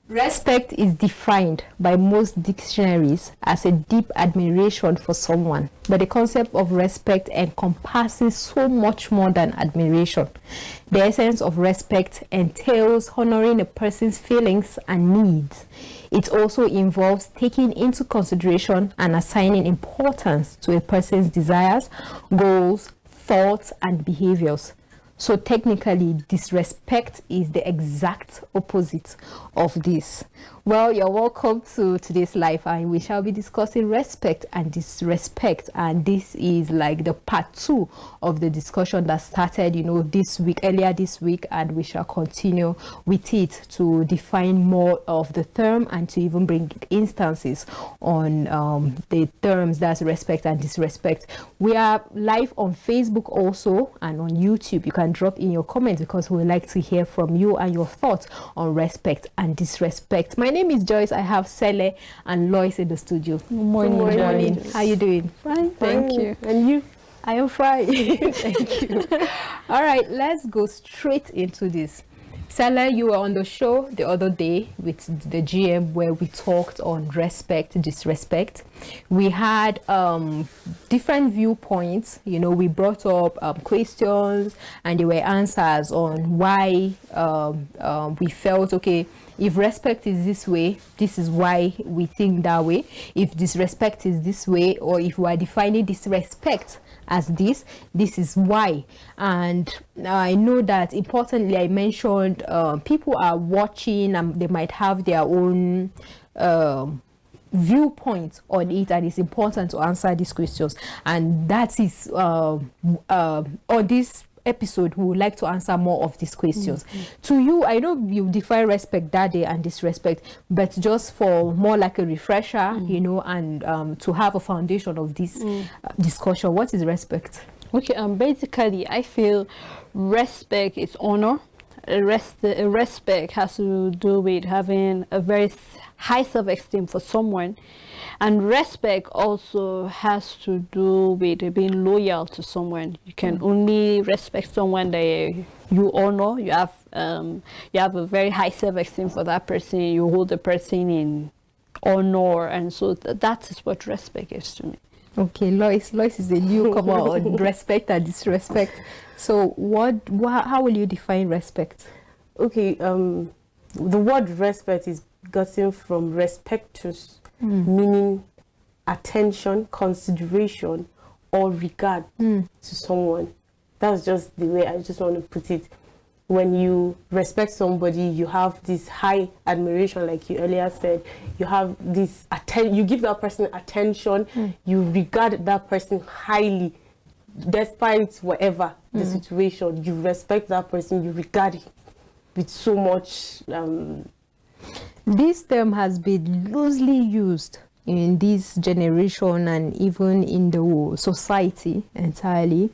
Respect is defined by most dictionaries as a deep admiration for someone, but the concept of respect encompasses so much more than admiration. The essence of respect entails honoring a person's feelings and needs. It also involves taking into consideration and assigning importance to a person's desires, goals, thoughts, and behaviors. So technically, disrespect is the exact opposite of this. Well, you're welcome to today's live, and we shall be discussing respect and disrespect. And this is like the part 2 of the discussion that started, earlier this week, and we shall continue with it to define more of the term and to even bring instances on the terms that's respect and disrespect. We are live on Facebook also and on YouTube. You can drop in your comments because we would like to hear from you and your thoughts on respect and disrespect. My name is Joyce. I have Sele and Lois in the studio. Good morning. How are you doing? Fine, thank you. And you? I am fine. Thank you. All right, let's go straight into this. Sele, you were on the show the other day with the GM where we talked on respect, disrespect. We had different viewpoints. We brought up questions and there were answers on why we felt, okay, if respect is this way, this is why we think that way. If disrespect is this way, or if we are defining disrespect as this is why. And I know that importantly, I mentioned people are watching and they might have their own viewpoint on it, and it's important to answer these questions. And that is on this episode we would like to answer more of these questions. To you, I know you define respect that day and disrespect, but just for more like a refresher, and to have a foundation of this discussion, what is respect? Okay, basically I feel respect is honor. Respect has to do with having a very high self-esteem for someone, and respect also has to do with being loyal to someone. You can only respect someone that you honor. You have a very high self-esteem for that person. You hold the person in honor, and so that is what respect is to me. Okay, Lois is a newcomer on respect and disrespect. So how will you define respect? Okay, the word respect is gotten from respectus, meaning attention, consideration, or regard to someone. That's just the way I just want to put it. When you respect somebody, you have this high admiration, like you earlier said. You have this you give that person attention. You regard that person highly, despite whatever the situation. You respect that person. You regard it with so much. This term has been loosely used in this generation and even in the society entirely.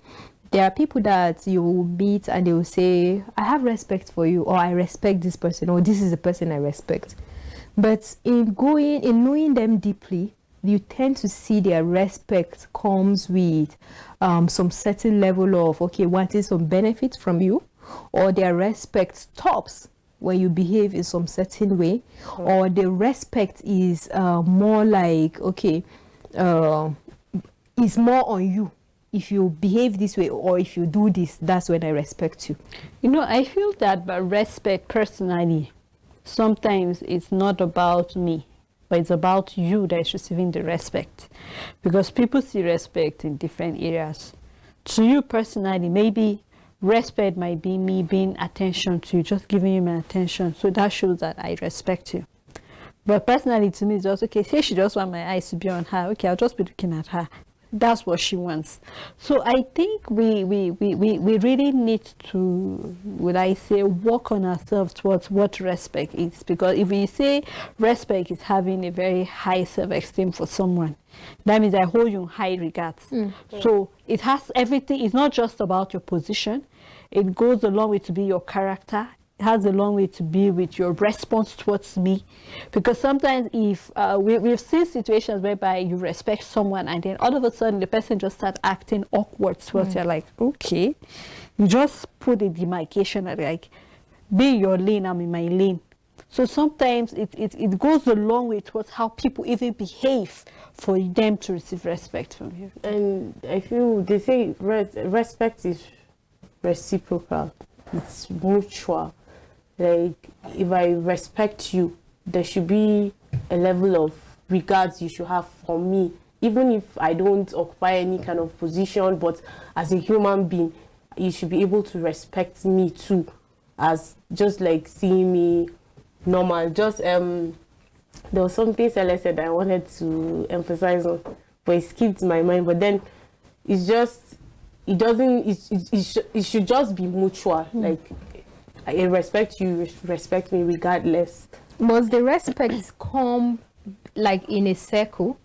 There are people that you will meet and they will say, I have respect for you, or I respect this person, or this is the person I respect. But in knowing them deeply, you tend to see their respect comes with some certain level of, wanting some benefit from you, or their respect stops when you behave in some certain way, or the respect is more like, it's more on you. If you behave this way or if you do this, that's when I respect you. I feel that by respect personally, sometimes it's not about me, but it's about you that is receiving the respect. Because people see respect in different areas. To you personally, maybe respect might be me being attention to you, just giving you my attention. So that shows that I respect you. But personally, to me, it's just, say she just wants my eyes to be on her. Okay, I'll just be looking at her. That's what she wants. So I think we really need to, work on ourselves towards what respect is. Because if we say respect is having a very high self-esteem for someone, that means I hold you in high regards. So it has everything. It's not just about your position. It goes along with to be your character. It has a long way to be with your response towards me, because sometimes if we've seen situations whereby you respect someone and then all of a sudden the person just starts acting awkward towards you. Like, okay, you just put a demarcation like, be in your lane, I'm in my lane. So sometimes it goes a long way towards how people even behave for them to receive respect from you. And I feel they say respect is reciprocal. It's mutual. Like, if I respect you, there should be a level of regards you should have for me. Even if I don't occupy any kind of position, but as a human being, you should be able to respect me too, as just like seeing me normal. Just there was something Stella said that I wanted to emphasize on, but it skipped my mind. But then it's just, it doesn't, it should just be mutual. Like, I respect you, respect me regardless. Must the respect come like in a circle?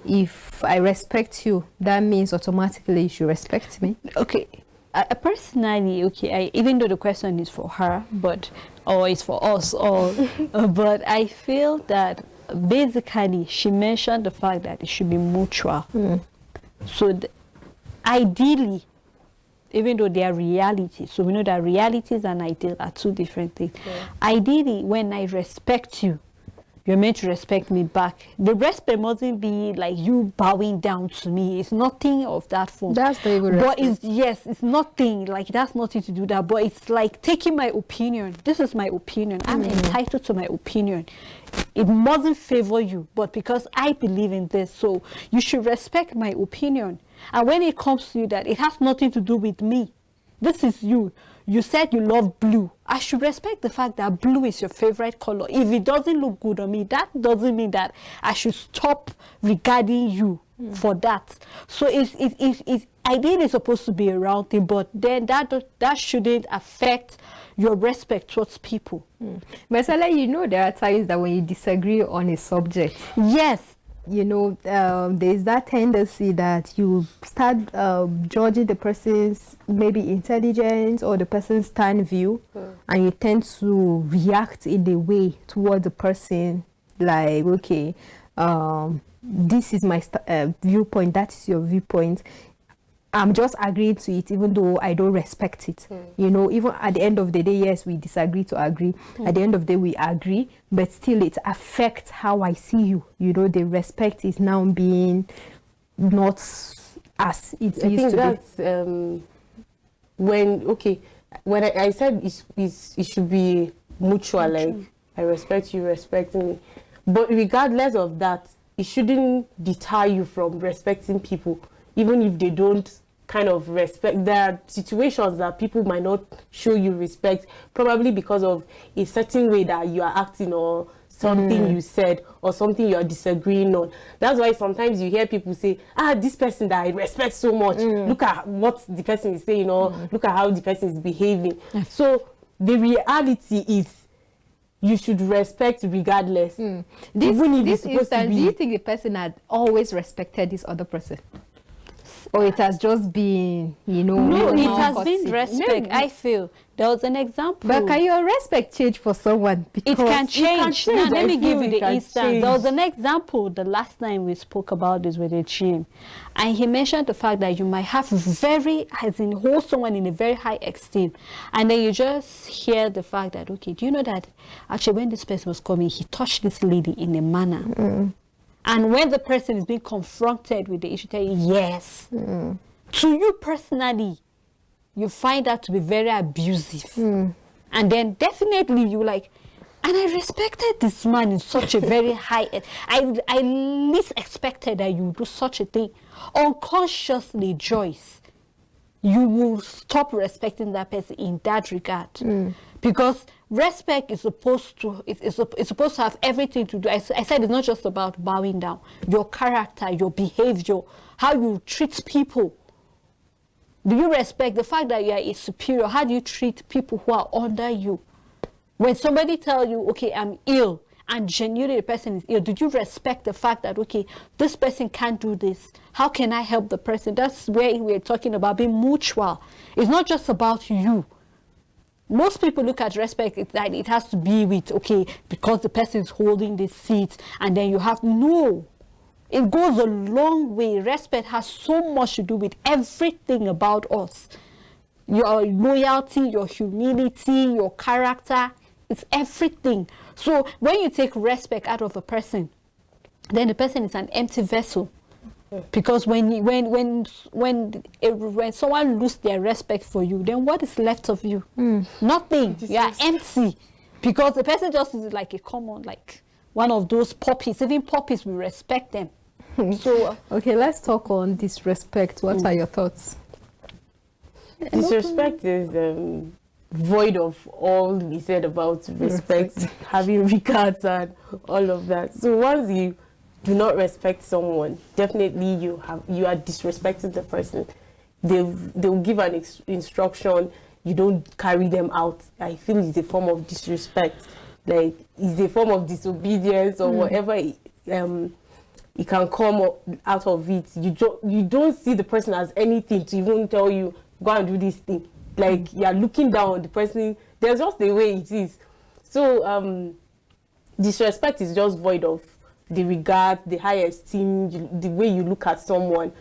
If I respect you, that means automatically you should respect me. Okay, personally, okay, even though the question is for her, or it's for us all, but I feel that basically she mentioned the fact that it should be mutual. So ideally, even though they are realities, so we know that realities and ideal are two different things. Ideally, when I respect you, you're meant to respect me back. The respect mustn't be like you bowing down to me. It's nothing of that form. That's the even respect. But it's nothing, like that's nothing to do that. But it's like taking my opinion. This is my opinion. I'm entitled to my opinion. It mustn't favor you, but because I believe in this, so you should respect my opinion. And when it comes to you, that it has nothing to do with me. This is you. You said you love blue. I should respect the fact that blue is your favorite color. If it doesn't look good on me, that doesn't mean that I should stop regarding you for that. So it's ideally supposed to be a round thing, but then that shouldn't affect your respect towards people. Marcella, you know there are times that when you disagree on a subject, yes, you know, there's that tendency that you start judging the person's maybe intelligence or the person's stand view, and you tend to react in a way toward the person like, okay, this is my viewpoint, that is your viewpoint. I'm just agreeing to it even though I don't respect it. You know, even at the end of the day, yes, we disagree to agree. At the end of the day, we agree, but still it affects how I see you. You know, the respect is now being not as it used to be. I think that's when I said it should be mutual, like I respect you, respecting me. But regardless of that, it shouldn't deter you from respecting people. Even if they don't kind of respect, there are situations that people might not show you respect, probably because of a certain way that you are acting or something you said or something you are disagreeing on. That's why sometimes you hear people say, this person that I respect so much, look at what the person is saying, or look at how the person is behaving. So the reality is you should respect regardless. Even if it's supposed to be. Do you think the person had always respected this other person? Or it has just been, you know... No, it has been respect, I feel. There was an example. But can your respect change for someone? Because it can change. Now, let me give you the instance. There was an example the last time we spoke about this with a Jim. And he mentioned the fact that you might have hold someone in a very high esteem. And then you just hear the fact that, okay, do you know that actually when this person was coming, he touched this lady in a manner. And when the person is being confronted with the issue, tell you, yes. To you personally, you find that to be very abusive. And then definitely you like, and I respected this man in such a very high, I least expected that you would do such a thing. Unconsciously, Joyce, you will stop respecting that person in that regard. Because respect is supposed to have everything to do. I said it's not just about bowing down. Your character, your behavior, how you treat people. Do you respect the fact that you are a superior? How do you treat people who are under you? When somebody tells you, okay, I'm ill, and genuinely the person is ill, do you respect the fact that, okay, this person can't do this? How can I help the person? That's where we're talking about being mutual. It's not just about you. Most people look at respect, that it has to be with, okay, because the person is holding this seat, and then you have, no. It goes a long way. Respect has so much to do with everything about us. Your loyalty, your humility, your character, It's everything. So when you take respect out of a person, then the person is an empty vessel. Because when someone loses their respect for you, then what is left of you? Nothing. You are empty. Because the person just is like a common, like one of those puppies. Even puppies, we respect them. So okay, let's talk on disrespect. What are your thoughts? Disrespect is void of all we said about respect, having regards and all of that. So once you do not respect someone, definitely you are disrespecting the person. They'll give an instruction, you don't carry them out. I feel it's a form of disrespect, like it's a form of disobedience or whatever it can come out of it. You don't see the person as anything to even tell you go and do this thing. Like you're looking down on the person. There's just the way it is. So disrespect is just void of the regard, the high esteem, the way you look at someone.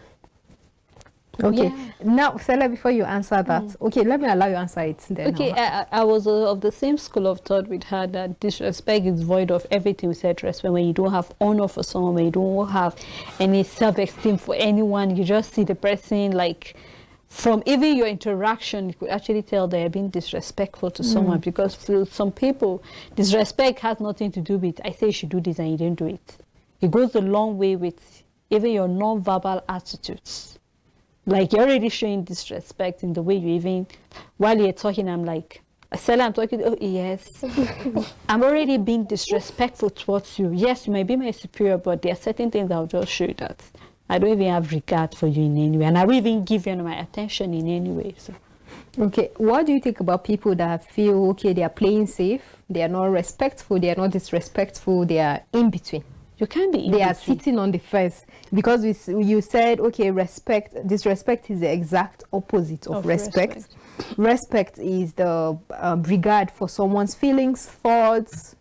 Okay. Yeah. Now, Stella, before you answer that, okay, let me allow you answer it then. okay, I was of the same school of thought with her that disrespect is void of everything we said respect. When you don't have honor for someone, when you don't have any self-esteem for anyone, you just see the person like, from even your interaction, you could actually tell they're being disrespectful to someone, because for some people, disrespect has nothing to do with, I say you should do this and you didn't do it. It goes a long way with even your non-verbal attitudes. Like you're already showing disrespect in the way you even, while you're talking, I'm like, Stella, I'm talking, oh yes. I'm already being disrespectful towards you. Yes, you might be my superior, but there are certain things I'll just show you that I don't even have regard for you in any way, and I will even give you my attention in any way. So, okay, what do you think about people that feel okay, they are playing safe, they are not respectful, they are not disrespectful, they are in between? you can't be in They are between. sitting on the fence because you said okay, disrespect is the exact opposite of respect. Respect is the regard for someone's feelings, thoughts,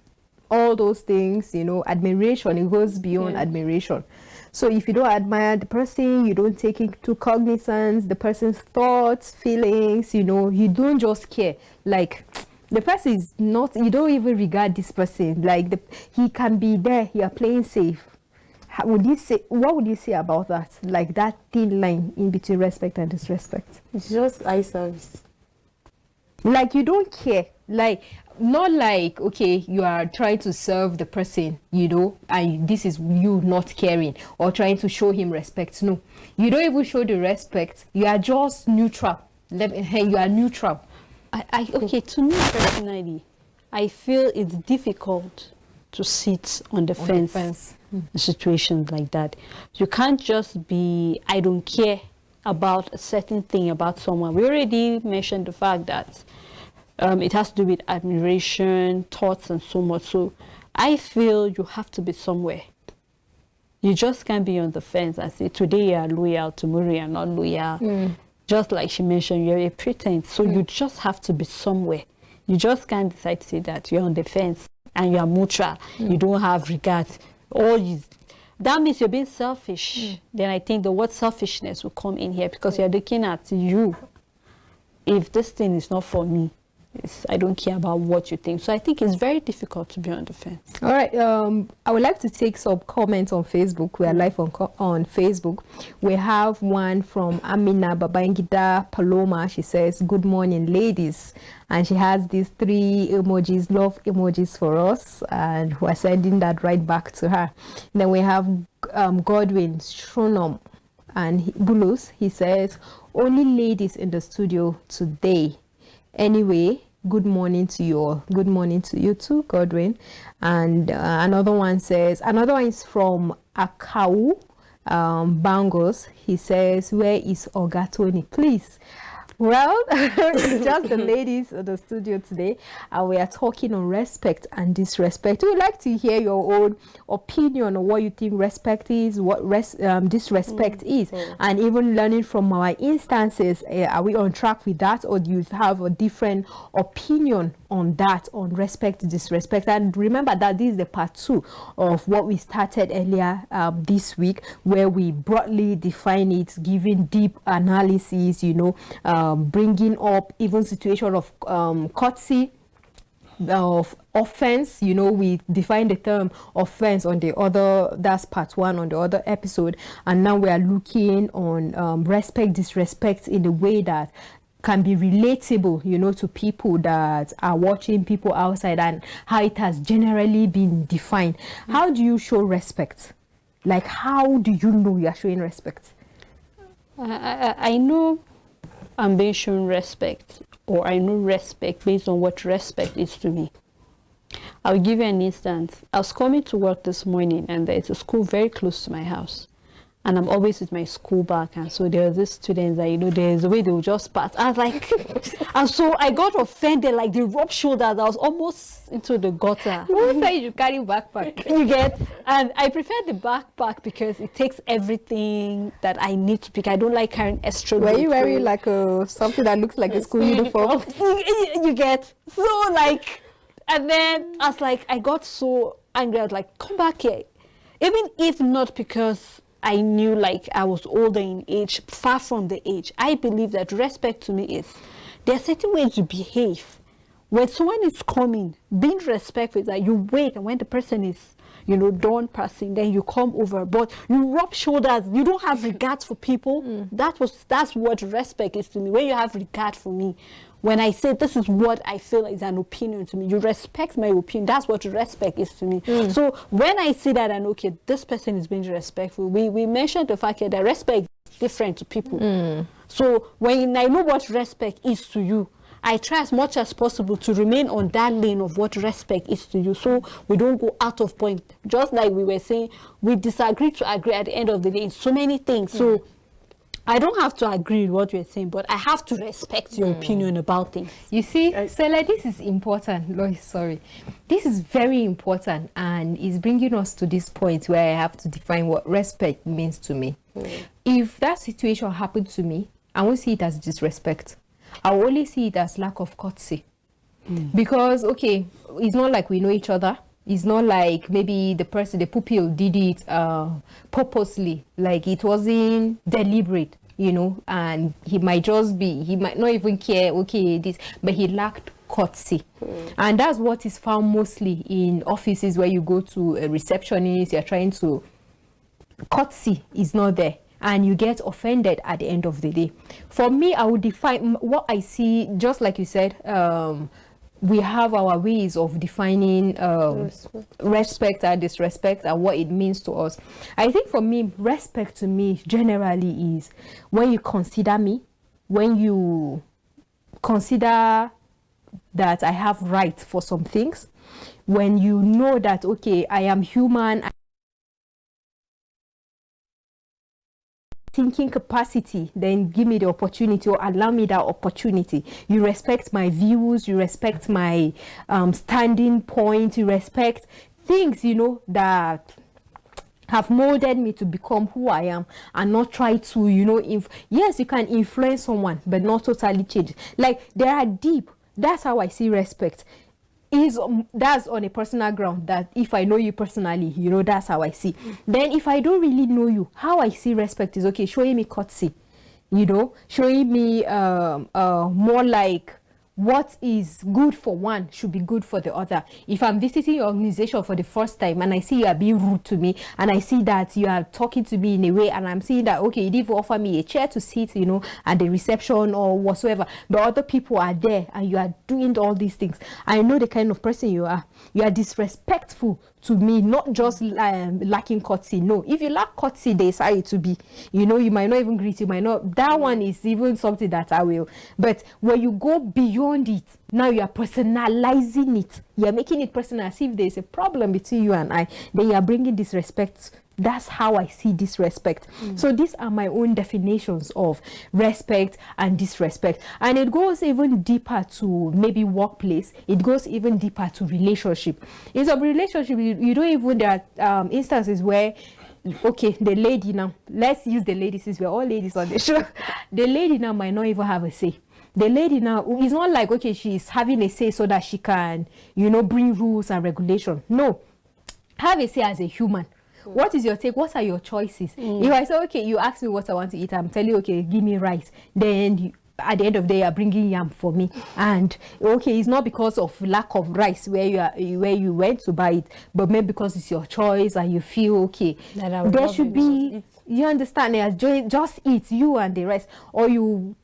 all those things. Admiration, it goes beyond admiration. So if you don't admire the person, you don't take into cognizance the person's thoughts, feelings, you don't just care. Like the person is not, you don't even regard this person. Like he can be there, you are playing safe. What would you say about that? Like that thin line in between respect and disrespect. It's just eye service. Like you don't care. Like not like okay, you are trying to serve the person, and this is you not caring or trying to show him respect. No, you don't even show the respect. You are just neutral. You are neutral. Okay, to me personally, I feel it's difficult to sit on the fence in situations like that. You can't just be, I don't care about a certain thing about someone. We already mentioned the fact that it has to do with admiration, thoughts, and so much. So I feel you have to be somewhere. You just can't be on the fence and say, today you are loyal, tomorrow you are not loyal. Just like she mentioned, you're a pretense. So you just have to be somewhere. You just can't decide to say that you're on the fence and you're neutral. You don't have regard. That means you're being selfish. Then I think the word selfishness will come in here, because you're looking at you. If this thing is not for me, I don't care about what you think. So I think it's very difficult to be on the fence. All right. I would like to take some comments on Facebook. We are live on Facebook. We have one from Amina Babangida Paloma. She says, "Good morning, ladies." And she has these 3 emojis, love emojis for us. And we're sending that right back to her. And then we have Godwin Shronom and Bulus. He says, "Only ladies in the studio today. Anyway, good morning to you all." Good morning to you too, Godwin. And another one is from Akau Bangos. He says, "Where is Ogatoni, please?" Well, it's just the ladies of the studio today, and we are talking on respect and disrespect. We would like to hear your own opinion on what you think respect is, what disrespect is, and even learning from our instances. Are we on track with that, or do you have a different opinion on that, on respect, disrespect? And remember that this is the part 2 of what we started earlier this week, where we broadly define it, giving deep analysis, bringing up even situation of courtesy of offense. You know, we define the term offense on the other, that's part 1 on the other episode, and now we are looking on respect, disrespect in the way that can be relatable, you know, to people that are watching, people outside, and how it has generally been defined. How do you show respect? Like, how do you know you are showing respect? I know I'm being shown respect, or I know respect based on what respect is to me. I'll give you an instance. I was coming to work this morning, and there's a school very close to my house. And I'm always with my school bag, and so there was this student that, you know, there's a way they will just pass. I was like, and so I got offended, like they rubbed shoulders. I was almost into the gutter. Who said you carry backpack? You get? And I prefer the backpack because it takes everything that I need to pick. I don't like carrying extra. Were you wearing like something that looks like a school uniform? You get? So like, and then I was like, I got so angry. I was like, come back here. Even if not because I knew like I was older in age, far from the age. I believe that respect to me is, there are certain ways you behave. When someone is coming, being respectful is that you wait, and when the person is, you know, done passing, then you come over. But you rub shoulders, you don't have regard for people. That's what respect is to me. When you have regard for me, when I say this is what I feel is an opinion to me, you respect my opinion. That's what respect is to me. So when I see that, and okay, this person is being respectful, we mentioned the fact that respect is different to people. So when I know what respect is to you, I try as much as possible to remain on that lane of what respect is to you, so we don't go out of point. Just like we were saying, we disagree to agree at the end of the day in so many things. So I don't have to agree with what you're saying, but I have to respect your opinion about things. You see, Sele, this is important. Lois, sorry. This is very important, and is bringing us to this point where I have to define what respect means to me. If that situation happened to me, I won't see it as disrespect. I will only see it as lack of courtesy. Because, okay, it's not like we know each other. It's not like maybe the pupil did it purposely, like it wasn't deliberate, you know, and he might not even care, okay, this, but he lacked courtesy. And that's what is found mostly in offices where you go to a receptionist, you're trying to, courtesy is not there, and you get offended at the end of the day. For me, I would define what I see, just like you said, we have our ways of defining respect and disrespect and what it means to us. I think for me, respect to me generally is when you consider me, when you consider that I have rights for some things, when you know that, okay, I am human, thinking capacity, then give me the opportunity or allow me that opportunity. You respect my views, you respect my standing point, you respect things, you know, that have molded me to become who I am, and not try to, you know, yes, you can influence someone, but not totally change. Like, they are deep. That's how I see respect. That's on a personal ground, that if I know you personally, you know, that's how I see. Then if I don't really know you, how I see respect is, okay, showing me courtesy, you know, showing me more like what is good for one should be good for the other. If I'm visiting your organization for the first time and I see you are being rude to me, and I see that you are talking to me in a way, and I'm seeing that, okay, you didn't offer me a chair to sit, you know, at the reception or whatsoever, but other people are there and you are doing all these things, I know the kind of person you are. You are disrespectful to me, not just lacking courtesy. No, if you lack courtesy, there's how it to be. You know, you might not even greet, you might not. That one is even something that I will. But when you go beyond it, now you are personalizing it. You are making it personal, as if there's a problem between you and I. Then you are bringing disrespect. That's how I see disrespect. So these are my own definitions of respect and disrespect. And it goes even deeper to maybe workplace. It goes even deeper to relationship. In some relationship, you don't even, there are instances where, okay, the lady now, let's use the lady since we're all ladies on the show. The lady now might not even have a say. The lady now, it's not like, okay, she's having a say so that she can, you know, bring rules and regulation. No, have a say as a human. What is your take? What are your choices? If I say, okay, you ask me what I want to eat, I'm telling you, okay, give me rice. Then at the end of the day, you're bringing yam for me, and okay, it's not because of lack of rice where you went to buy it, but maybe because it's your choice and you feel okay. There should be, you understand? Just eat, you and the rest, or you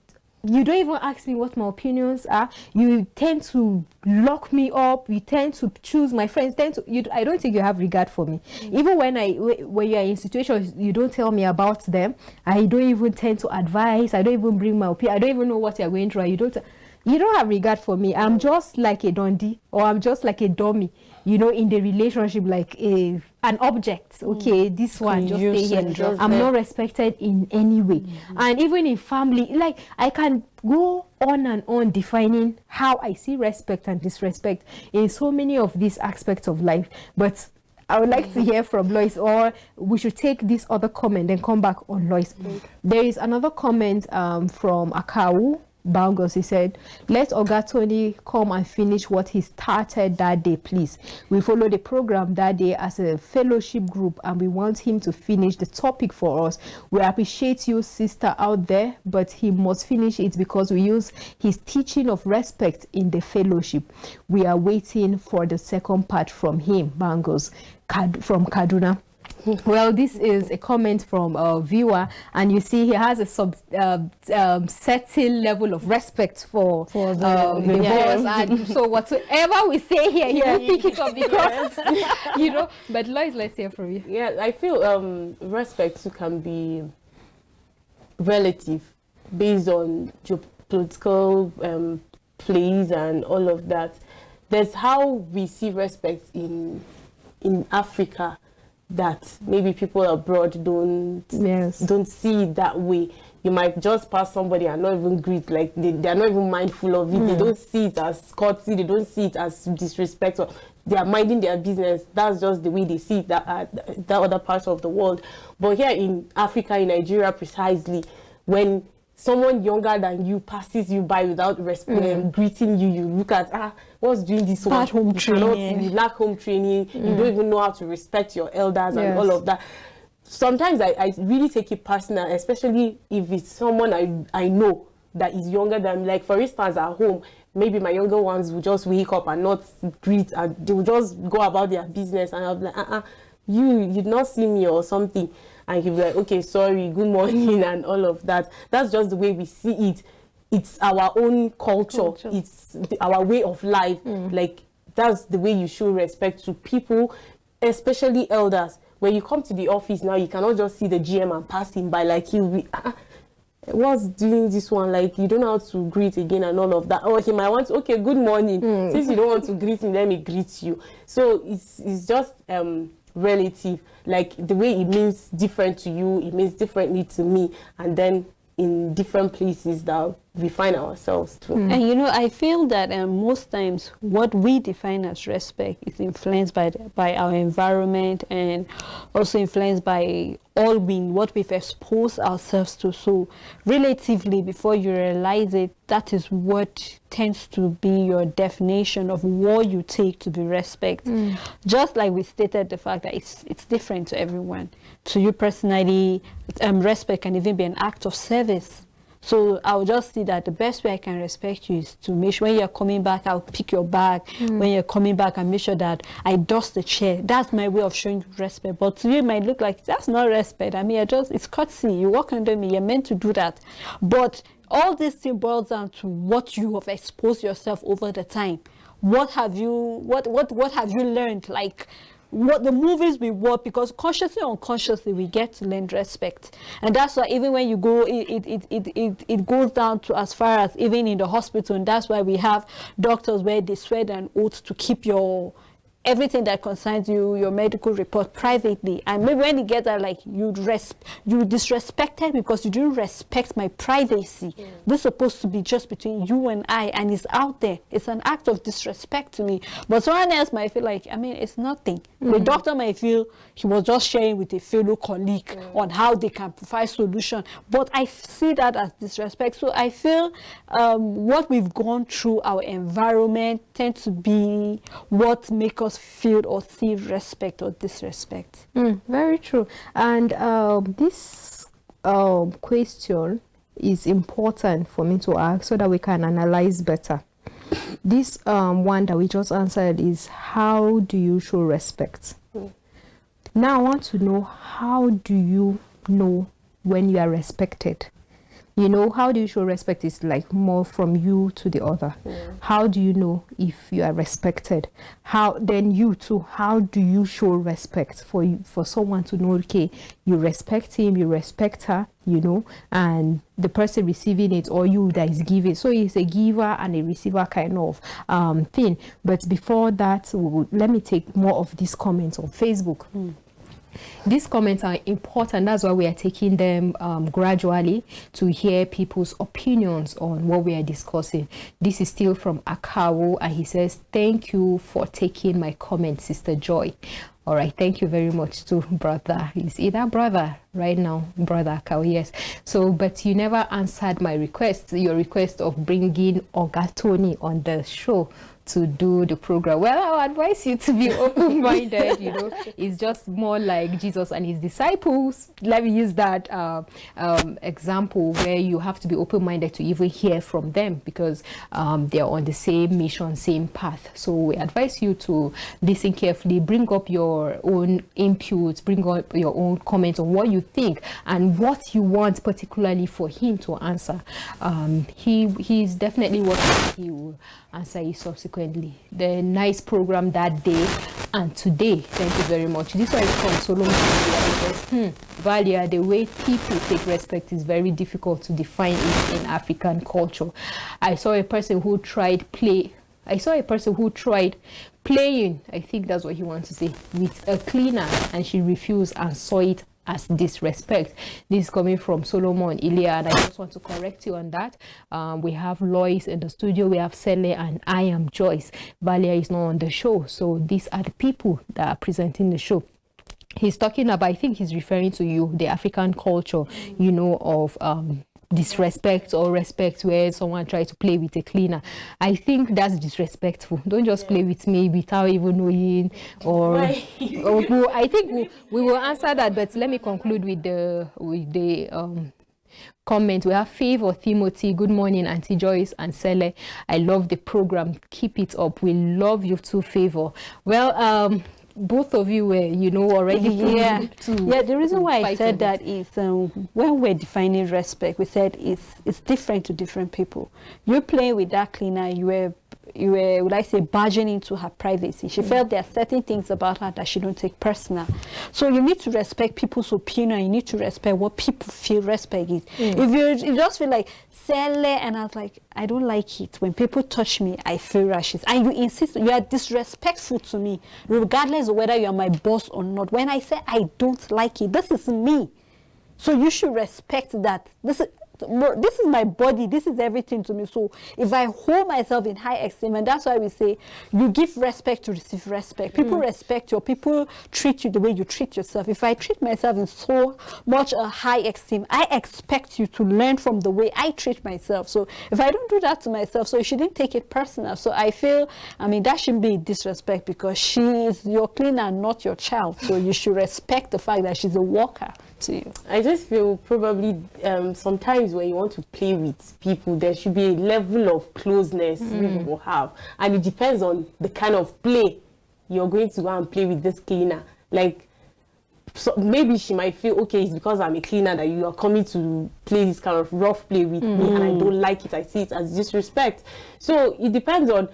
don't even ask me what my opinions are. You tend to lock me up. You tend to choose my friends. I don't think you have regard for me. Even when you're in situations, you don't tell me about them. I don't even tend to advise. I don't even bring my opinion. I don't even know what you're going through. You don't have regard for me. I'm just like a dundee, or I'm just like a dummy, in the relationship, like an object. Okay, this one, just stay here. I'm not respected in any way. And even in family, like, I can go on and on defining how I see respect and disrespect in so many of these aspects of life. But I would like to hear from Lois, or we should take this other comment and come back on Lois. There is another comment from Akau Bangos. He said, let Oga Tony come and finish what he started that day, please. We follow the program that day as a fellowship group, and we want him to finish the topic for us. We appreciate you, sister out there, but he must finish it because we use his teaching of respect in the fellowship. We are waiting for the second part from him. Bangos from Kaduna. Well, this is a comment from a viewer, and you see he has a certain level of respect for the boss, and so whatever we say here, he will pick it up because But Lois, let's hear from you. Yeah, I feel respect too can be relative based on geopolitical plays and all of that. There's how we see respect in Africa that maybe people abroad don't see it that way. You might just pass somebody and not even greet, like they're not even mindful of it. They don't see it as courtesy, they don't see it as disrespect, or they are minding their business. That's just the way they see it that other parts of the world. But here in Africa, in Nigeria precisely, when someone younger than you passes you by without greeting you, you look at, what's doing this one? Home training. You lack home training. You don't even know how to respect your elders and all of that. Sometimes I really take it personal, especially if it's someone I know that is younger than me. Like, for instance, at home, maybe my younger ones will just wake up and not greet, and they will just go about their business, and I'll be like, you did not see me or something. And he'll be like, okay, sorry, good morning, and all of that. That's just the way we see it. It's our own culture. It's our way of life. Like, that's the way you show respect to people, especially elders. When you come to the office now, you cannot just see the GM and pass him by, like he'll be, what's doing this one? Like, you don't know how to greet again and all of that. Or he might want to, okay, good morning. Since you don't want to greet me, let me greet you. So it's just relative. Like, the way it means different to you, it means differently to me, and then in different places that we find ourselves too. And I feel that most times what we define as respect is influenced by our environment, and also influenced by what we've exposed ourselves to. So relatively, before you realize it, that is what tends to be your definition of what you take to be respect. Just like we stated, the fact that it's different to everyone. To you personally, respect can even be an act of service. So I'll just see that the best way I can respect you is to make sure when you're coming back, I'll pick your bag. When you're coming back, and make sure that I dust the chair. That's my way of showing respect. But to you, it might look like that's not respect. I mean, it's courtesy. You walk under me, you're meant to do that. But all this thing boils down to what you have exposed yourself over the time. What have you learned? Like, what the movies we watch, because consciously or unconsciously we get to learn respect. And that's why even when you go, it goes down to as far as even in the hospital, and that's why we have doctors where they swear an oath to keep everything that concerns you, your medical report, privately. And maybe when you get that, like, you disrespected because you didn't respect my privacy. This is supposed to be just between you and I, and it's out there. It's an act of disrespect to me. But someone else might feel like, I mean, it's nothing. The doctor might feel he was just sharing with a fellow colleague on how they can provide solution. But I see that as disrespect. So I feel what we've gone through, our environment, tends to be what makes us feel or see respect or disrespect. Very true. And this question is important for me to ask so that we can analyze better. This one that we just answered is, how do you show respect? Now I want to know, how do you know when you are respected? You know, how do you show respect is like more from you to the other. How do you know if you are respected? Then you too, how do you show respect for someone to know, okay, you respect him, you respect her, you know, and the person receiving it, or you that is giving. So it's a giver and a receiver kind of thing. But before that, let me take more of these comments on Facebook. These comments are important. That's why we are taking them gradually to hear people's opinions on what we are discussing. This is still from Akawo, and he says, thank you for taking my comment, Sister Joy. All right, thank you very much to brother. Is either brother right now, brother Akawo, yes. So, but you never answered my request, your request of bringing Oga Tony on the show to do the program. Well, I would advise you to be open-minded. You know, it's just more like Jesus and his disciples. Let me use that example where you have to be open-minded to even hear from them, because they're on the same mission, same path. So we advise you to listen carefully, bring up your own inputs, bring up your own comments on what you think and what you want particularly for him to answer. He's definitely what he will answer you subsequently. The nice program that day and today. Thank you very much. This one is from Solomon. Valia, the way people take respect is very difficult to define it in African culture. I saw a person who tried playing, I think that's what he wants to say, with a cleaner, and she refused and saw it as disrespect. This is coming from Solomon Ilya, and I just want to correct you on that. We have Lois in the studio, we have Sele, and I am Joyce. Valia is not on the show, so these are the people that are presenting the show. He's talking about, I think he's referring to you, the African culture, you know, of disrespect or respect, where someone tries to play with a cleaner. I think that's disrespectful. Don't just play with me without even knowing, or I think we will answer that, but let me conclude with the comment. We have Favor Timothy. Good morning, Auntie Joyce and Sele. I love the program. Keep it up. We love you too, Favor. Well, both of you were, you know, already the reason why I said that is when we're defining respect, we said it's different to different people. You're playing with that cleaner, you were would I say, barging into her privacy. She felt there are certain things about her that she don't take personal. So you need to respect people's opinion. You need to respect what people feel respect is. If you just feel like Sele, and I was like, I don't like it when people touch me, I feel rashes, and you insist, you are disrespectful to me regardless of whether you are my boss or not. When I say I don't like it, this is me, so you should respect that. This is my body, this is everything to me. So if I hold myself in high esteem, and that's why we say you give respect to receive respect. People respect you, people treat you the way you treat yourself. If I treat myself in so much a high esteem, I expect you to learn from the way I treat myself. So if I don't do that to myself, so you shouldn't take it personal. So I feel, I mean, that shouldn't be disrespect, because she is your cleaner, not your child. So you should respect the fact that she's a worker to you. I just feel probably sometimes when you want to play with people, there should be a level of closeness we will have, and it depends on the kind of play you're going to go and play with this cleaner. Like, so maybe she might feel, okay, it's because I'm a cleaner that you are coming to play this kind of rough play with me, and I don't like it. I see it as disrespect. So it depends on,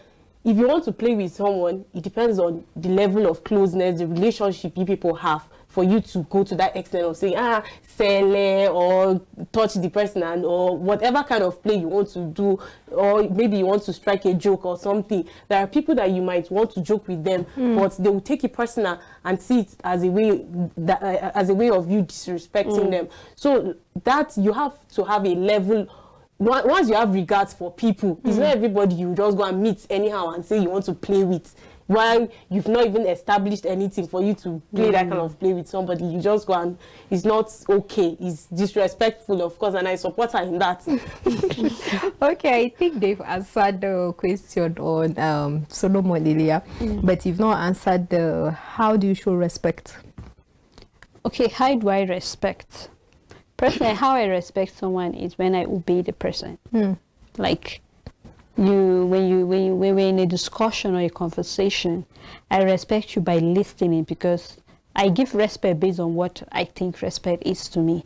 if you want to play with someone, it depends on the level of closeness, the relationship you people have, for you to go to that extent of saying, sell or touch the person, and or whatever kind of play you want to do, or maybe you want to strike a joke or something. There are people that you might want to joke with them, but they will take it personal and see it as a way of you disrespecting them. So that you have to have a level. Once you have regards for people, it's not everybody you just go and meet anyhow and say you want to play with, while you've not even established anything for you to play that kind of play with somebody. You just go and it's not okay. It's disrespectful, of course, and I support her in that. Okay, I think they've answered the question on Solomon Ilya, but you've not answered the how do you show respect? Okay, how do I respect? Personally, how I respect someone is when I obey the person. Like when we're in a discussion or a conversation, I respect you by listening, because I give respect based on what I think respect is to me.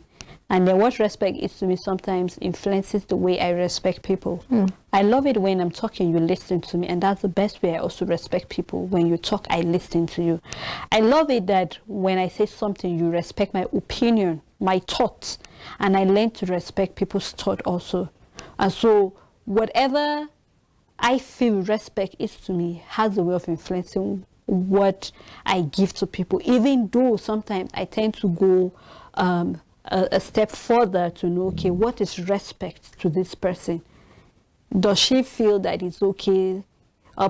And then what respect is to me sometimes influences the way I respect people. I love it when I'm talking, you listen to me. And that's the best way I also respect people. When you talk, I listen to you. I love it that when I say something, you respect my opinion, my thoughts. And I learn to respect people's thought also. And so whatever I feel respect is to me has a way of influencing what I give to people. Even though sometimes I tend to go a step further to know, okay, what is respect to this person? Does she feel that it's okay?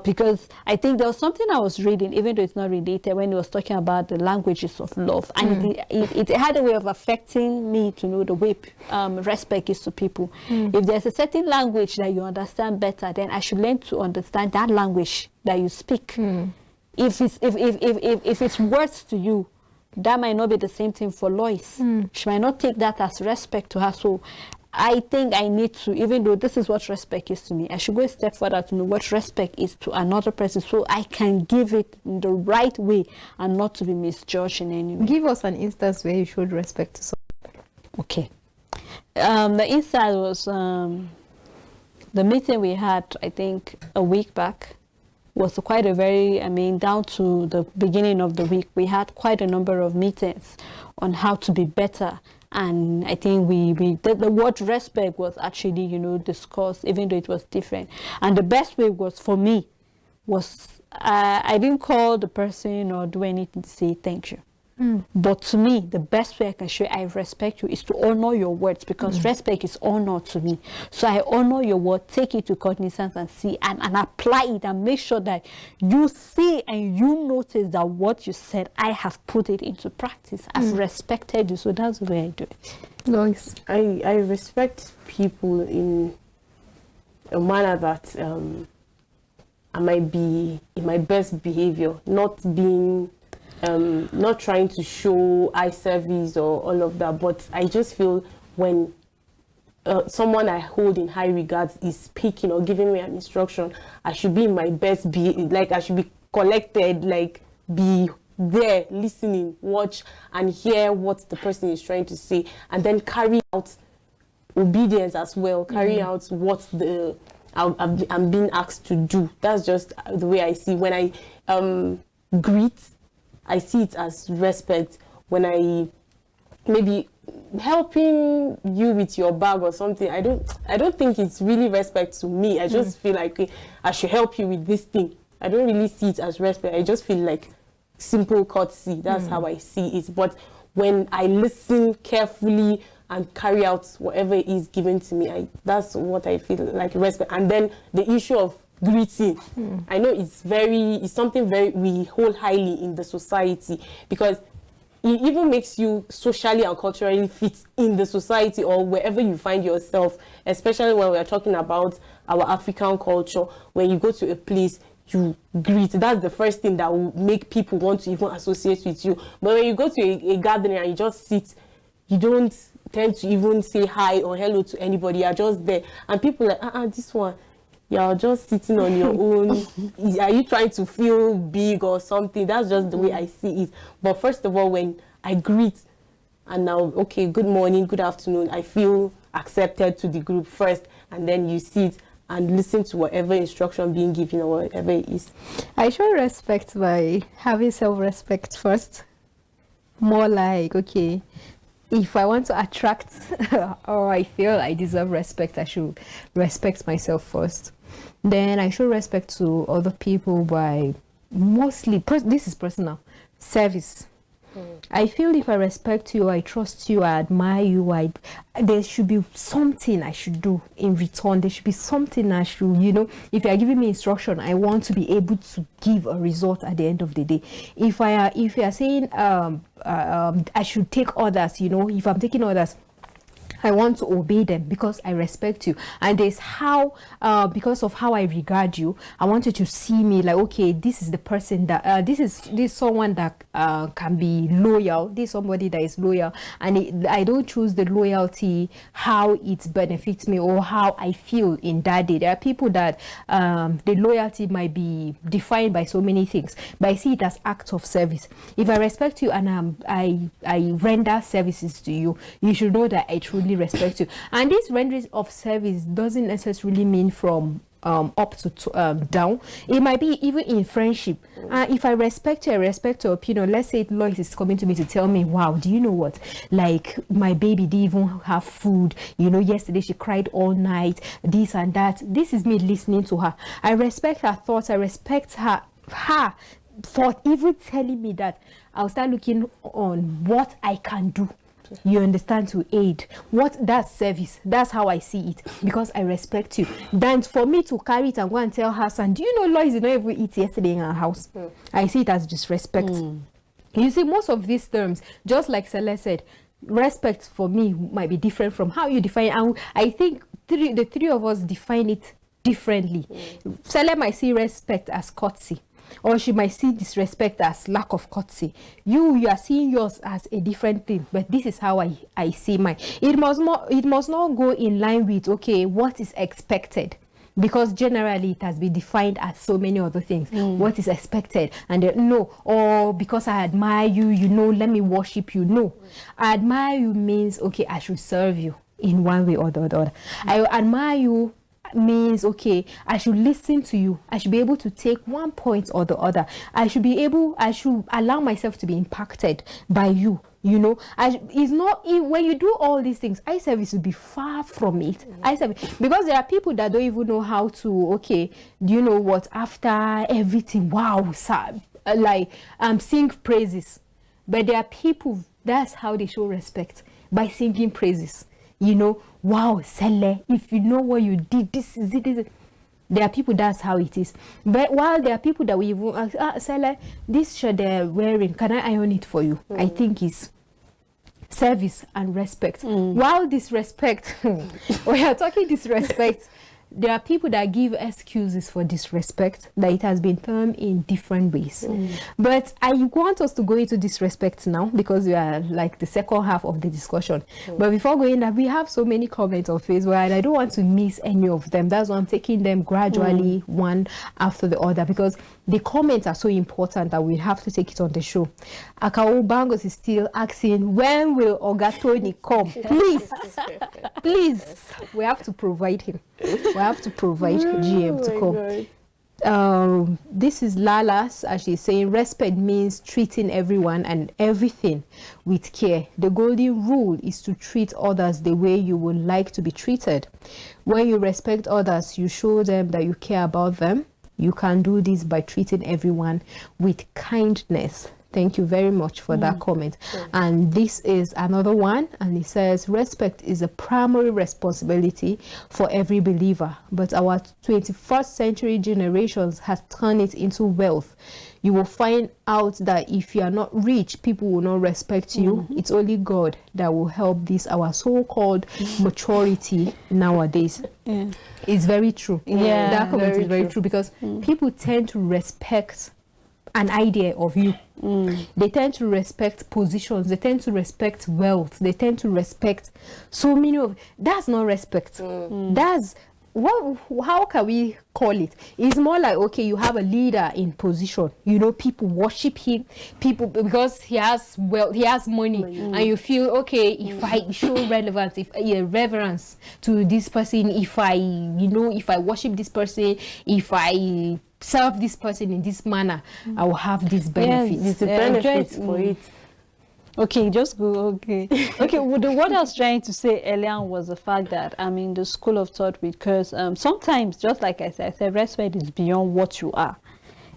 Because I think there was something I was reading, even though it's not related, when it was talking about the languages of love. And it had a way of affecting me to know the way respect is to people. If there's a certain language that you understand better, then I should learn to understand that language that you speak. If it's words to you, that might not be the same thing for Lois. She might not take that as respect to her. So I think I need to, even though this is what respect is to me, I should go a step further to know what respect is to another person, so I can give it in the right way and not to be misjudged in any way. Give us an instance where you showed respect to someone. Okay. The instance was the meeting we had, I think, a week back. Was quite a very, down to the beginning of the week, we had quite a number of meetings on how to be better. And I think the word respect was actually, discussed, even though it was different. And the best way was, for me, was I didn't call the person or do anything to say thank you. But to me, the best way I can show I respect you is to honor your words, because respect is honor to me. So I honor your word, take it to cognizance and see and apply it, and make sure that you see and you notice that what you said, I have put it into practice. I've respected you. So that's the way I do it. Lois. I respect people in a manner that I might be in my best behavior, not being not trying to show eye service or all of that, but I just feel when someone I hold in high regards is speaking or giving me an instruction, I should be in my best like I should be collected, like be there listening, watch and hear what the person is trying to say, and then carry out obedience as well, carry out what I'm being asked to do. That's just the way I see. When I greet, I see it as respect. When I maybe helping you with your bag or something, I don't think it's really respect to me. I just feel like, okay, I should help you with this thing. I don't really see it as respect. I just feel like simple courtesy. That's how I see it. But when I listen carefully and carry out whatever is given to me, that's what I feel like respect. And then the issue of greeting, I know it's something very we hold highly in the society, because it even makes you socially and culturally fit in the society or wherever you find yourself, especially when we are talking about our African culture. When you go to a place, you greet. That's the first thing that will make people want to even associate with you. But when you go to a gathering and you just sit, you don't tend to even say hi or hello to anybody. You're just there, and people are like, this one, you're just sitting on your own. Are you trying to feel big or something? That's just the way I see it. But first of all, when I greet, and now, okay, good morning, good afternoon, I feel accepted to the group first, and then you sit and listen to whatever instruction being given or whatever it is. I show respect by having self-respect first. More like, okay, if I want to attract or I feel I deserve respect, I should respect myself first. Then I show respect to other people by mostly, this is personal, service. I feel if I respect you, I trust you, I admire you, there should be something I should do in return. There should be something I should, if you are giving me instruction, I want to be able to give a result at the end of the day. If you are saying I should take others, if I'm taking others, I want to obey them because I respect you. And there's how, because of how I regard you, I want you to see me like, okay, this is the person that, this is someone that can be loyal. This is somebody that is loyal. And I don't choose the loyalty how it benefits me or how I feel in that day. There are people that the loyalty might be defined by so many things, but I see it as act of service. If I respect you and I render services to you, you should know that I truly respect you. And this rendering of service doesn't necessarily mean from up to down. It might be even in friendship. If I respect you, I respect your opinion. Let's say Lois is coming to me to tell me, wow, do you know what, like my baby didn't even have food, you know, yesterday she cried all night, this and that. This is me listening to her. I respect her thoughts. I respect her for even telling me that. I'll start looking on what I can do, you understand, to aid. That's service. That's how I see it, because I respect you. Then for me to carry it and go and tell her son, do you know Lois did not even eat yesterday in our house? I see it as disrespect. You see, most of these terms, just like Celeste said, respect for me might be different from how you define it. And I think the three of us define it differently. Celeste might see respect as courtesy, or she might see disrespect as lack of courtesy. You are seeing yours as a different thing, but this is how I see mine. It must not go in line with, okay, what is expected, because generally it has been defined as so many other things. What is expected, and no, or because I admire you, you know, let me worship you. No, I admire you means, okay, I should serve you in one way or the other. I admire you means, okay, I should listen to you. I should be able to take one point or the other. I should allow myself to be impacted by you. You know, it's not when you do all these things, eye service will be far from it. Eye service, because there are people that don't even know how to, okay, do you know what, after everything, wow, like sing praises. But there are people, that's how they show respect, by singing praises. You know, wow, Sele, if you know what you did, this is it. There are people, that's how it is. But while there are people that we even ask, Sele, this shirt they're wearing, can I iron it for you? I think it's service and respect. While disrespect, we are talking disrespect, there are people that give excuses for disrespect, that it has been termed in different ways. But I want us to go into disrespect now, because we are like the second half of the discussion. But before going there, we have so many comments on Facebook, and I don't want to miss any of them. That's why I'm taking them gradually, one after the other, because the comments are so important that we have to take it on the show. Akao Bangos is still asking, when will Ogatoni come? Please, we have to provide him. We have to provide GM to come. This is Lala's, as she's saying, respect means treating everyone and everything with care. The golden rule is to treat others the way you would like to be treated. When you respect others, you show them that you care about them. You can do this by treating everyone with kindness. Thank you very much for that comment. And this is another one, and it says, respect is a primary responsibility for every believer, but our 21st century generations has turned it into wealth. You will find out that if you are not rich, people will not respect you. It's only God that will help this, our so-called maturity nowadays. It's very true. That comment is very true, because people tend to respect an idea of you. They tend to respect positions, they tend to respect wealth, they tend to respect so many of. That's not respect. That's what, how can we call it? It's more like, okay, you have a leader in position, you know, people worship him, people, because he has wealth, he has money, and you feel, okay, if I show relevance, if reverence to this person, if I, you know, if I worship this person, if I serve this person in this manner, I will have this benefit. It's the benefits for it. Okay, just go. Okay. Well, what I was trying to say earlier was the fact that I'm in the school of thought, because sometimes, just like I said, respect is beyond what you are.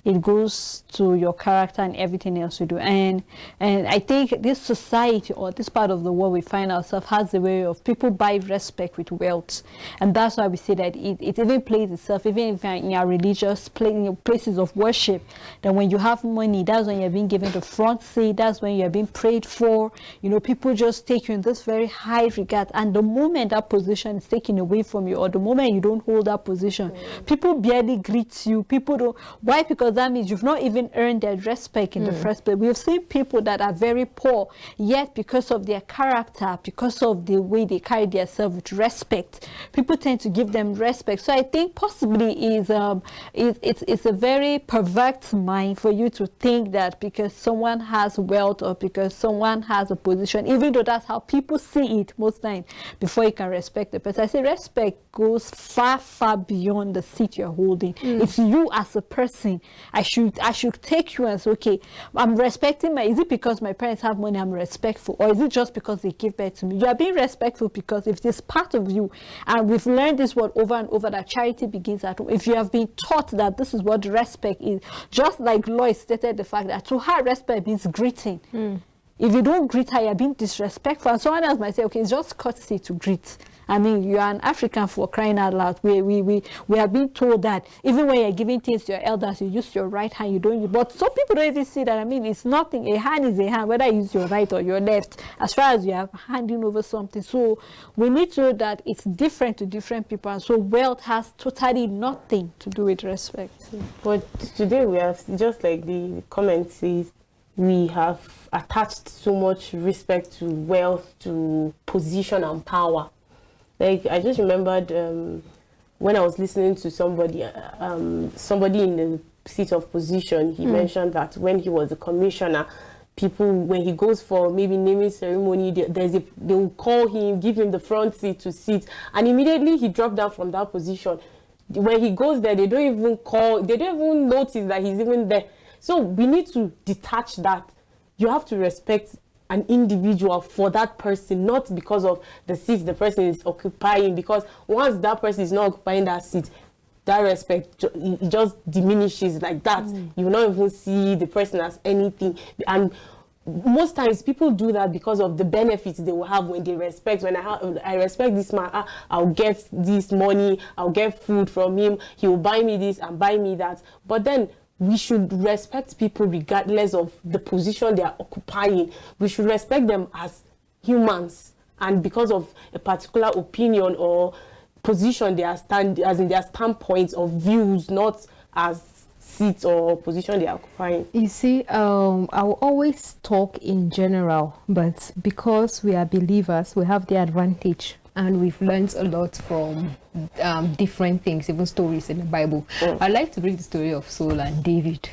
it goes to your character and everything else you do. And I think this society or this part of the world we find ourselves has a way of people buy respect with wealth, and that's why we say that it even plays itself even if you're in your religious places of worship, that when you have money, that's when you're being given the front seat, that's when you're being prayed for. You know, people just take you in this very high regard, and the moment that position is taken away from you, or the moment you don't hold that position, people barely greet you. People don't. Why? Because that means you've not even earned their respect in the first place. We have seen people that are very poor, yet because of their character, because of the way they carry themselves with respect, people tend to give them respect. So I think possibly it's a very perverse mind for you to think that because someone has wealth or because someone has a position, even though that's how people see it most times, before you can respect the person. I say respect goes far, far beyond the seat you're holding. It's you as a person. I should take you and say, okay, I'm respecting is it because my parents have money I'm respectful, or is it just because they give birth to me? You are being respectful because if it's part of you, and we've learned this word over and over, that charity begins at home. If you have been taught that this is what respect is, just like Lois stated the fact that to her respect means greeting. If you don't greet her, you're being disrespectful. And someone else might say, okay, it's just courtesy to greet. I mean, you are an African, for crying out loud. We have been told that even when you're giving things to your elders, you use your right hand, you don't use. But some people don't even see that. I mean, it's nothing. A hand is a hand, whether you use your right or your left, as far as you are handing over something. So we need to know that it's different to different people. And so wealth has totally nothing to do with respect. But today we have, just like the comment says, we have attached so much respect to wealth, to position and power. Like, I just remembered when I was listening to somebody in the seat of position, he mentioned that when he was a commissioner, people, when he goes for maybe naming ceremony, they will call him, give him the front seat to sit, and immediately he dropped down from that position. When he goes there, they don't even notice that he's even there. So we need to detach that. You have to respect an individual for that person, not because of the seat the person is occupying, because once that person is not occupying that seat, that respect, it just diminishes like that. You will not even see the person as anything. And most times people do that because of the benefits they will have when they respect. When I respect this man, I'll get this money, I'll get food from him, he will buy me this and buy me that. But then we should respect people regardless of the position they are occupying. We should respect them as humans, and because of a particular opinion or position they are as in their standpoints or views, not as seats or position they are occupying. You see, I will always talk in general, but because we are believers, we have the advantage, and we've learned a lot from different things, even stories in the Bible. I'd like to read the story of Saul and David.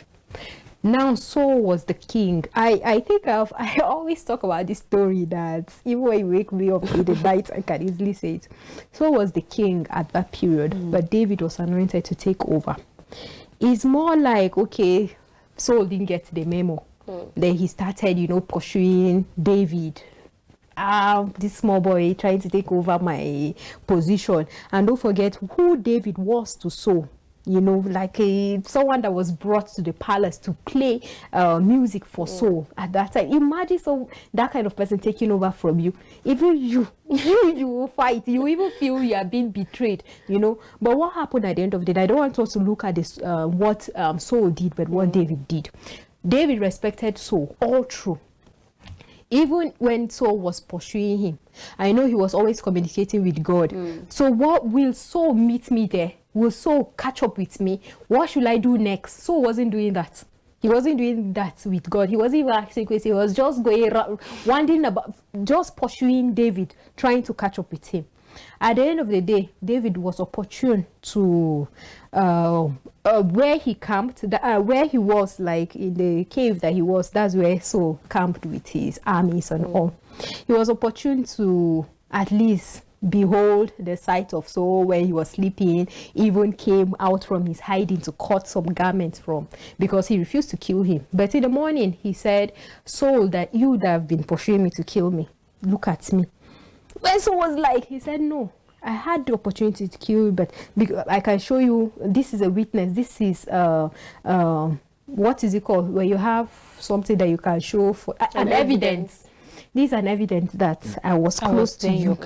Now, Saul was the king. I think I always talk about this story that even when you wake me up in the night, I can easily say it. Saul was the king at that period, but David was anointed to take over. It's more like, okay, Saul didn't get the memo. Then he started, pursuing David. This small boy trying to take over my position. And don't forget who David was to Saul. Like someone that was brought to the palace to play music for Saul at that time. Imagine that kind of person taking over from you. Even you will fight. You even feel you are being betrayed, But what happened at the end of the day? I don't want us to look at this what Saul did, but what David did. David respected Saul all through. Even when Saul was pursuing him, I know he was always communicating with God. So what will Saul meet me there? Will Saul catch up with me? What should I do next? Saul wasn't doing that. He wasn't doing that with God. He wasn't even asking questions. He was just going around, wondering about, just pursuing David, trying to catch up with him. At the end of the day, David was opportune to where he camped, where he was, like in the cave that he was. That's where Saul camped with his armies and all. He was opportune to at least behold the sight of Saul where he was sleeping. Even came out from his hiding to cut some garments from, because he refused to kill him. But in the morning he said, Saul, that you that have been pursuing me to kill me, look at me. When Saul was like, he said, no, I had the opportunity to kill you, but I can show you, this is a witness. This is what is it called, where you have something that you can show for an evidence. This is an evidence that I was close to you.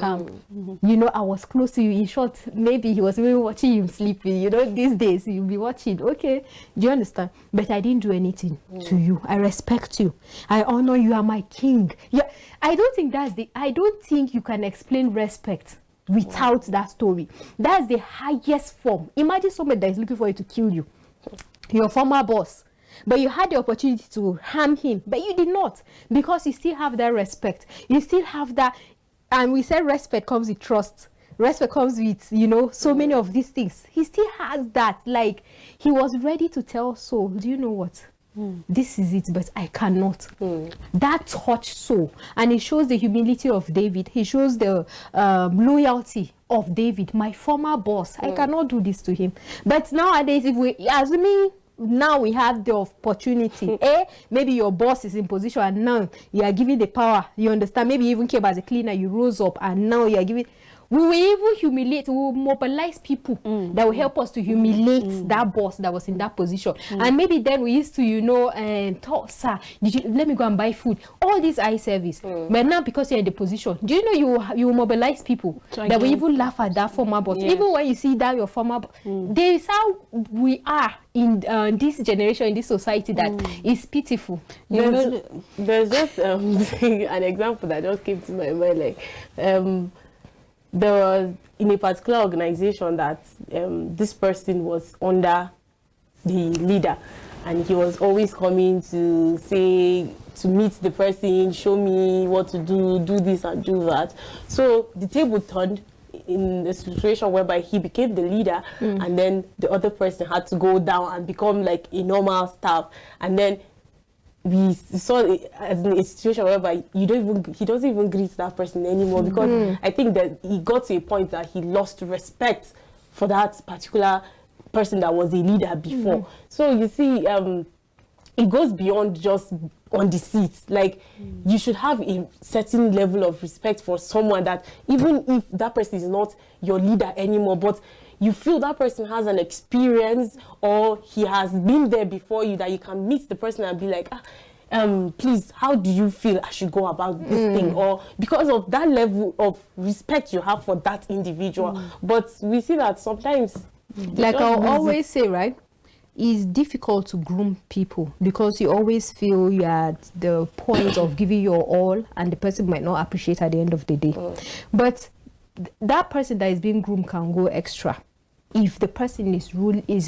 You know, I was close to you. In short, maybe he was even watching you sleeping. You know, these days you'll be watching. Okay, do you understand? But I didn't do anything to you. I respect you. I honor you. Are my king. Yeah, I don't think you can explain respect without that story. That's the highest form. Imagine somebody that is looking for you to kill you, your former boss. But you had the opportunity to harm him, but you did not, because you still have that respect. You still have that, and we said respect comes with trust. Respect comes with, you know, so many of these things. He still has that. Like, he was ready to tell Saul, do you know what? This is it, but I cannot. That touched Saul, and it shows the humility of David. He shows the loyalty of David, my former boss. I cannot do this to him. But nowadays, if we, as me, now we have the opportunity. Maybe your boss is in position and now you are giving the power. You understand? Maybe you even came as a cleaner, you rose up and now you are giving. We will even humiliate, we will mobilize people that will help us to humiliate that boss that was in that position. And maybe then we used to, you know, talk, sir, let me go and buy food. All this eye service. But now because you're in the position, do you know you will mobilize people that will even laugh at that former boss. Yes. Even when you see that your former boss, this is how we are in this generation, in this society, that is pitiful. There's just an example that just came to my mind, like, there was in a particular organization that this person was under the leader, and he was always coming to meet the person, show me what to do this and do that. So the table turned in a situation whereby he became the leader, and then the other person had to go down and become like a normal staff. And then we saw it as a situation whereby he doesn't even greet that person anymore, because I think that he got to a point that he lost respect for that particular person that was a leader before. So you see, it goes beyond just on the seat. Like, you should have a certain level of respect for someone, that even if that person is not your leader anymore, but you feel that person has an experience or he has been there before you, that you can meet the person and be like, please, how do you feel I should go about this thing? Or because of that level of respect you have for that individual. But we see that sometimes, like I always say, right, it's difficult to groom people, because you always feel you're at the point of giving your all and the person might not appreciate at the end of the day. But that person that is being groomed can go extra if the person is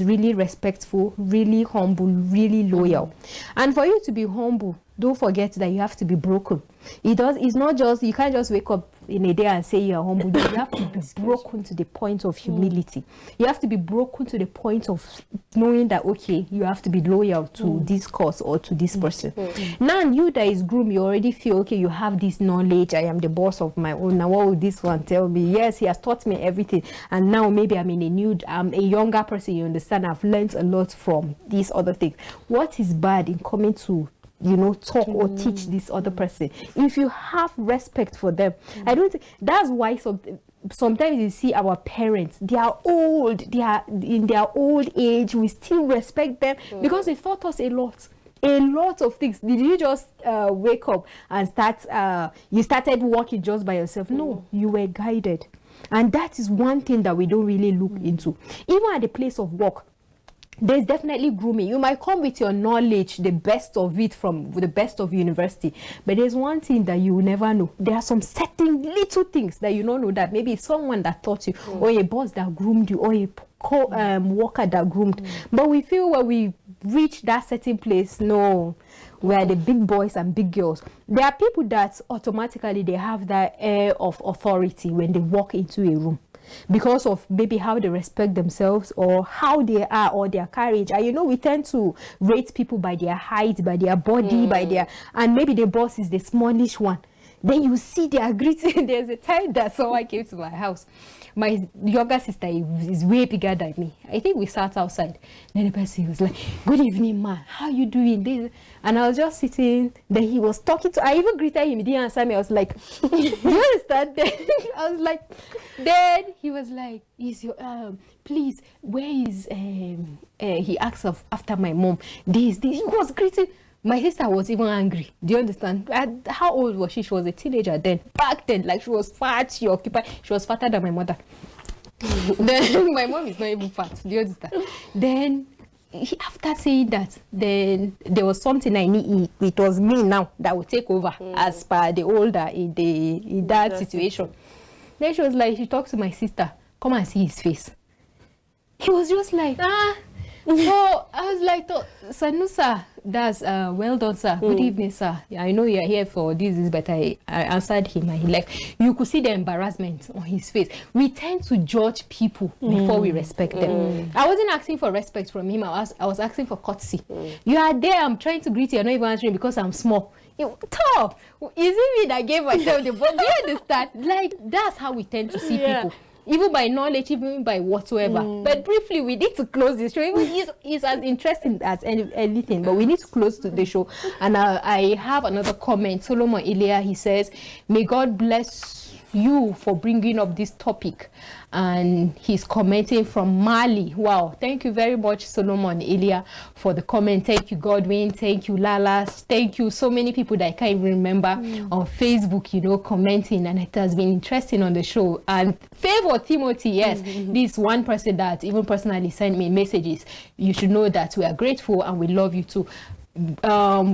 really respectful, really humble, really loyal. And for you to be humble, don't forget that you have to be broken. It's not just, you can't just wake up in a day and say you are humble. You have to be broken to the point of humility. You have to be broken to the point of knowing that, okay, you have to be loyal to this cause or to this person. Now you that is groomed, you already feel, okay, you have this knowledge, I am the boss of my own. Now what will this one tell me? Yes, he has taught me everything, and now maybe I'm a younger person, you understand, I've learned a lot from these other things. What is bad in coming to, you know, talk or teach this other person? If you have respect for them, I don't think that's why sometimes you see our parents, they are old, they are in their old age, we still respect them because they taught us a lot of things. Did you just wake up and you started walking just by yourself? No, you were guided. And that is one thing that we don't really look into. Even at the place of work, there's definitely grooming. You might come with your knowledge, the best of it from the best of university, but there's one thing that you will never know. There are some certain little things that you don't know, that maybe someone that taught you, or a boss that groomed you, or a worker that groomed. But we feel when we reach that certain place, no, we are the big boys and big girls. There are people that automatically they have that air of authority when they walk into a room, because of maybe how they respect themselves or how they are or their courage. And you know, we tend to rate people by their height, by their body, by their, and maybe the boss is the smallish one. Then you see they are greeting. There's a time that someone came to my house. My younger sister is way bigger than me. I think we sat outside. Then the person was like, "Good evening, ma. How you doing?" And I was just sitting. Then he was talking to. I even greeted him. He didn't answer me. I was like, "Do you understand?" Then I was like, then he was like, "Is your please? Where is He asked after my mom. This. He was greeting. My sister was even angry. Do you understand? How old was she? She was a teenager then. Back then, like she was fat, she occupied. She was fatter than my mother. Then my mom is not even fat. Do you understand? Then after saying that, then there was something I need. It was me now that would take over as per the older in that situation. Then she was like, she talked to my sister. Come and see his face. He was just like, So I was like, Sanusa, that's well done, sir. Good evening, sir. Yeah, I know you're here for this, but I answered him, and he like, you could see the embarrassment on his face. We tend to judge people before we respect them. I wasn't asking for respect from him. I was asking for courtesy. You are there. I'm trying to greet you. You're not even answering because I'm small. Top. Is it me that gave myself the ball? Do you understand? Like, that's how we tend to see people. Even by knowledge, even by whatsoever. But briefly, we need to close this show. Even it's as interesting as anything, but we need to close to the show. And I have another comment. Solomon Elia, he says, "May God bless you for bringing up this topic." And he's commenting from Mali. Wow, thank you very much, Solomon Elia, for the comment. Thank you, Godwin. Thank you, Lala. Thank you, so many people that I can't even remember on Facebook, commenting, and it has been interesting on the show. And Favor Timothy, yes, this one person that even personally sent me messages. You should know that we are grateful and we love you too. We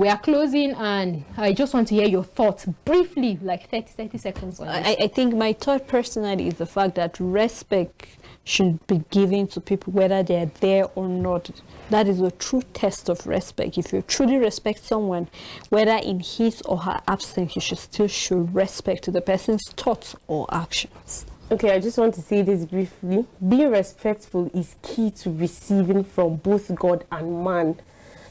are closing, and I just want to hear your thoughts briefly, like 30 seconds on this. I think my thought personally is the fact that respect should be given to people whether they're there or not. That is a true test of respect. If you truly respect someone, whether in his or her absence, you should still show respect to the person's thoughts or actions. Okay, I just want to say this briefly. Being respectful is key to receiving from both God and man.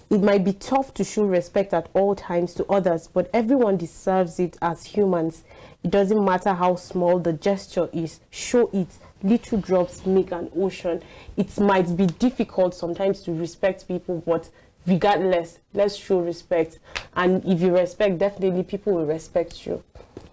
It might be tough to show respect at all times to others, but everyone deserves it as humans. It doesn't matter how small the gesture is, show it. Little drops make an ocean. It might be difficult sometimes to respect people, but regardless, let's show respect. And if you respect, definitely people will respect you.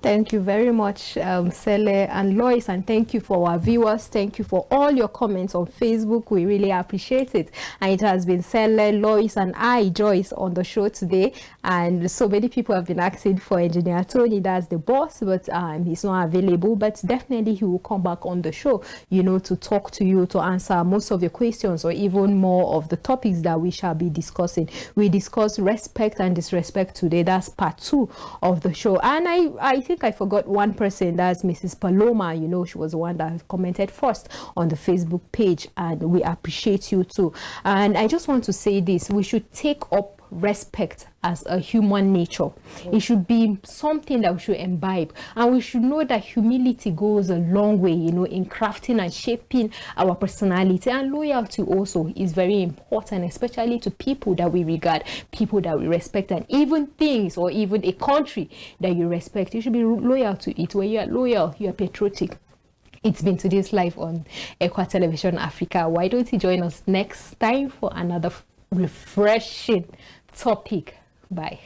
Thank you very much, Sele and Lois, and thank you for our viewers. Thank you for all your comments on Facebook. We really appreciate it. And it has been Sele, Lois, and I, Joyce, on the show today. And so many people have been asking for Engineer Tony, that's the boss, but he's not available. But definitely he will come back on the show, to talk to you, to answer most of your questions, or even more of the topics that we shall be discussing. We discussed respect and disrespect today. That's part 2 of the show. And I think I forgot one person. That's Mrs. Paloma. She was the one that commented first on the Facebook page, and we appreciate you too. And I just want to say this: we should take up respect as a human nature. It should be something that we should imbibe, and we should know that humility goes a long way, in crafting and shaping our personality. And loyalty also is very important, especially to people that we regard, people that we respect, and even things or even a country that you respect. You should be loyal to it. When you are loyal, you are patriotic. It's been today's live on Equa Television Africa. Why don't you join us next time for another refreshing topic? Bye.